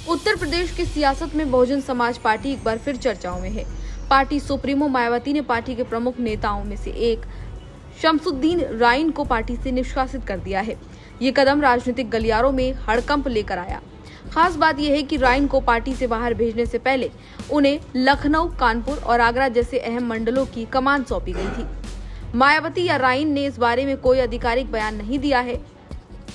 उत्तर प्रदेश की सियासत में बहुजन समाज पार्टी एक बार फिर चर्चाओं में है। पार्टी सुप्रीमो मायावती ने पार्टी के प्रमुख नेताओं में से एक शमसुद्दीन राइन को पार्टी से निष्कासित कर दिया है। ये कदम राजनीतिक गलियारों में हड़कंप लेकर आया। खास बात यह है कि राइन को पार्टी से बाहर भेजने से पहले उन्हें लखनऊ, कानपुर और आगरा जैसे अहम मंडलों की कमान सौंपी गई थी। मायावती या राइन ने इस बारे में कोई आधिकारिक बयान नहीं दिया है।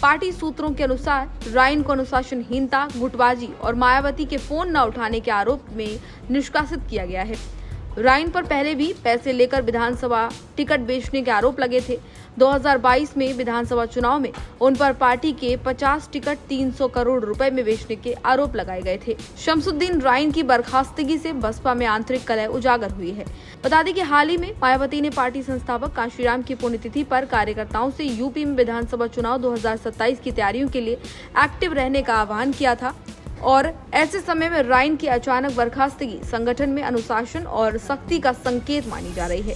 पार्टी सूत्रों के अनुसार राइन को अनुशासनहीनता, गुटबाजी और मायावती के फोन न उठाने के आरोप में निष्कासित किया गया है। राइन पर पहले भी पैसे लेकर विधानसभा टिकट बेचने के आरोप लगे थे। 2022 में विधानसभा चुनाव में उन पर पार्टी के 50 टिकट 300 करोड़ रुपए में बेचने के आरोप लगाए गए थे। शमसुद्दीन राइन की बर्खास्तगी से बसपा में आंतरिक कलह उजागर हुई है। बता दें कि हाल ही में मायावती ने पार्टी संस्थापक कांशीराम की पुण्यतिथि पर कार्यकर्ताओं से यूपी में विधानसभा चुनाव 2027 की तैयारियों के लिए एक्टिव रहने का आह्वान किया था और ऐसे समय में राइन की अचानक बर्खास्तगी संगठन में अनुशासन और सख्ती का संकेत मानी जा रही है।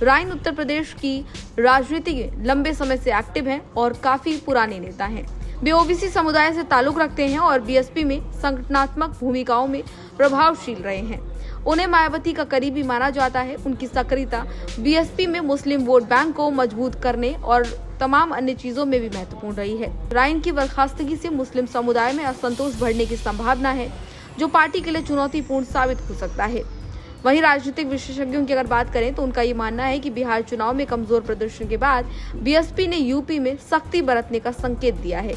राइन उत्तर प्रदेश की राजनीति में लंबे समय से एक्टिव हैं और काफी पुराने नेता हैं। वे ओबीसी समुदाय से ताल्लुक रखते हैं और बीएसपी में संगठनात्मक भूमिकाओं में प्रभावशील रहे हैं। उन्हें मायावती का करीबी माना जाता है। उनकी सक्रियता बीएसपी में मुस्लिम वोट बैंक को मजबूत करने और तमाम अन्य चीजों में भी महत्वपूर्ण रही है। राइन की बर्खास्तगी से मुस्लिम समुदाय में असंतोष बढ़ने की संभावना है, जो पार्टी के लिए चुनौतीपूर्ण साबित हो सकता है। वहीं राजनीतिक विशेषज्ञों की अगर बात करें तो उनका ये मानना है कि बिहार चुनाव में कमजोर प्रदर्शन के बाद बीएसपी ने यूपी में सख्ती बरतने का संकेत दिया है।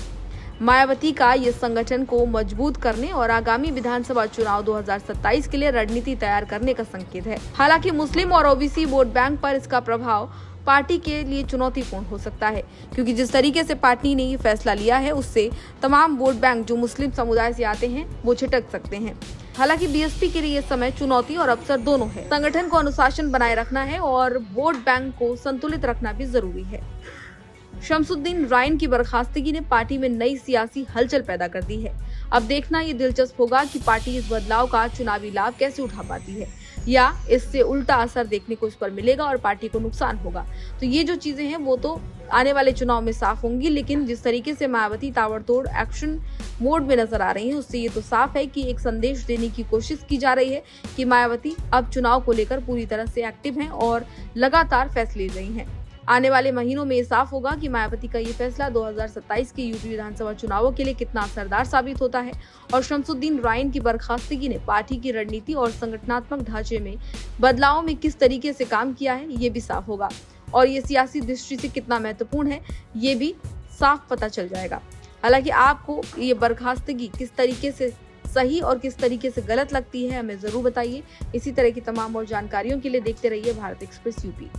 मायावती का ये संगठन को मजबूत करने और आगामी विधानसभा चुनाव 2027 के लिए रणनीति तैयार करने का संकेत है। हालांकि मुस्लिम और ओबीसी वोट बैंक पर इसका प्रभाव पार्टी के लिए चुनौतीपूर्ण हो सकता है, क्योंकि जिस तरीके से पार्टी ने ये फैसला लिया है उससे तमाम वोट बैंक जो मुस्लिम समुदाय से आते हैं वो छिटक सकते हैं। हालांकि बीएसपी के लिए ये समय चुनौती और अवसर दोनों है। संगठन को अनुशासन बनाए रखना है और वोट बैंक को संतुलित रखना भी जरूरी है। शमसुद्दीन राइन की बर्खास्तगी ने पार्टी में नई सियासी हलचल पैदा कर दी है। अब देखना ये दिलचस्प होगा कि पार्टी इस बदलाव का चुनावी लाभ कैसे उठा पाती है, या इससे उल्टा असर देखने को इस पर मिलेगा और पार्टी को नुकसान होगा। तो ये जो चीजें हैं वो तो आने वाले चुनाव में साफ होंगी, लेकिन जिस तरीके से मायावती ताबड़तोड़ एक्शन मोड में नजर आ रही है उससे ये तो साफ है कि एक संदेश देने की कोशिश की जा रही है कि मायावती अब चुनाव को लेकर पूरी तरह से एक्टिव हैं और लगातार फैसले ले रही हैं। आने वाले महीनों में ये साफ होगा कि मायावती का ये फैसला 2027 के यूपी विधानसभा चुनावों के लिए कितना असरदार साबित होता है और शमसुद्दीन राइन की बर्खास्तगी ने पार्टी की रणनीति और संगठनात्मक ढांचे में बदलाव में किस तरीके से काम किया है ये भी साफ होगा और ये सियासी दृष्टि से कितना महत्वपूर्ण है ये भी साफ पता चल जाएगा। हालांकि आपको ये बर्खास्तगी किस तरीके से सही और किस तरीके से गलत लगती है हमें जरूर बताइए। इसी तरह की तमाम और जानकारियों के लिए देखते रहिए भारत एक्सप्रेस यूपी।